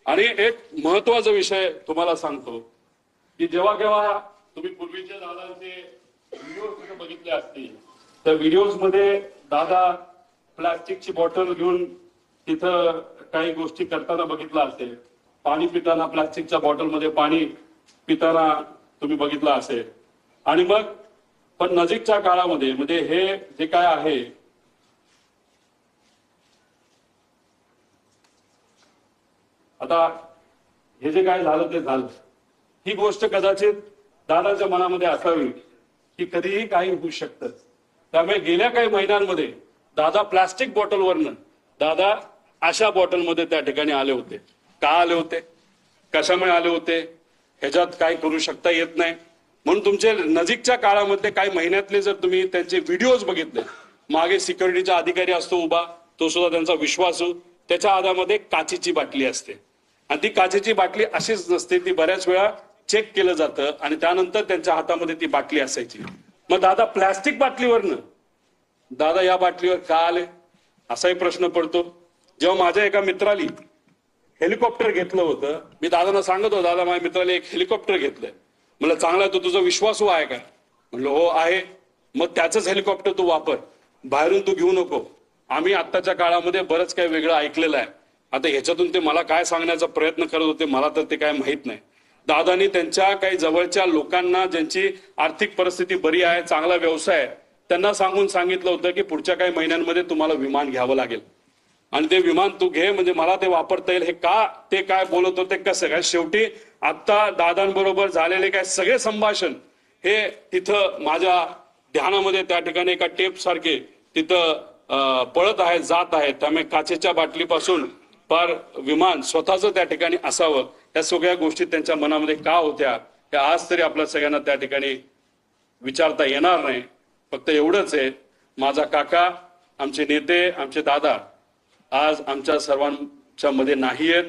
आणि एक महत्वाचा विषय तुम्हाला सांगतो की जेव्हा केव्हा तुम्ही पूर्वीच्या दादांचे व्हिडिओ बघितले असतील त्या व्हिडिओज मध्ये दादा प्लास्टिकची बॉटल घेऊन तिथं काही गोष्टी करताना बघितलं असेल. पाणी पिताना प्लास्टिकच्या बॉटलमध्ये पाणी पिताना तुम्ही बघितलं असेल. आणि मग पण नजीकच्या काळामध्ये म्हणजे हे जे काय आहे आता हे जे काय झालं ते झालं. ही गोष्ट कदाचित दादाच्या मनामध्ये असावी की कधीही काही होऊ शकतं. त्यामुळे गेल्या काही महिन्यांमध्ये दादा प्लास्टिक बॉटलवरनं दादा अशा बॉटलमध्ये त्या ठिकाणी आले होते. का आले होते, कशामुळे आले होते, ह्याच्यात काय करू शकता येत नाही. म्हणून तुमच्या नजीकच्या काळामध्ये काही महिन्यातले जर तुम्ही त्यांचे व्हिडिओज बघितले, मागे सिक्युरिटीचा अधिकारी असतो उभा, तो सुद्धा त्यांचा विश्वासू, त्याच्या हातामध्ये काचेची बाटली असते आणि ती काचेची बाटली अशीच नसते, ती बऱ्याच वेळा चेक केलं जातं आणि त्यानंतर त्यांच्या हातामध्ये ती बाटली असायची. मग दादा प्लास्टिक बाटलीवरनं दादा या बाटलीवर का आले असाही प्रश्न पडतो. जेव्हा माझ्या एका मित्राली हेलिकॉप्टर घेतलं होतं, मी दादांना सांगत होतो, दादा माझ्या मित्राला एक हेलिकॉप्टर घेतलंय. म्हणलं चांगला, तो तुझा विश्वासू आहे का? म्हणलं हो आहे. मग त्याचंच हेलिकॉप्टर तू वापर, बाहेरून तू घेऊ नको. आम्ही आत्ताच्या काळामध्ये बरंच काही वेगळं ऐकलेलं आहे. आता ह्याच्यातून ते मला काय सांगण्याचा प्रयत्न करत होते मला तर ते काय माहित नाही. दादानी त्यांच्या काही जवळच्या लोकांना ज्यांची आर्थिक परिस्थिती बरी आहे, चांगला व्यवसाय आहे, त्यांना सांगून सांगितलं होतं की पुढच्या काही महिन्यांमध्ये तुम्हाला विमान घ्यावं लागेल आणि ते विमान तू घे म्हणजे मला ते वापरता येईल. हे का ते काय बोलत होते कसं काय, शेवटी आता दादांबरोबर झालेले काय सगळे संभाषण हे तिथं माझ्या ध्यानामध्ये त्या ठिकाणी एका टेप सारखे तिथं पळत आहेत, जात आहेत. त्यामुळे काचेच्या बाटलीपासून पार विमान स्वतःच त्या ठिकाणी असावं, या सगळ्या गोष्टी त्यांच्या मनामध्ये का होत्या हे आज तरी आपल्या सगळ्यांना त्या ठिकाणी विचारता येणार नाही. फक्त एवढंच आहे, माझा काका, आमचे नेते, आमचे दादा आज आमच्या सर्वांच्या मध्ये नाही आहेत.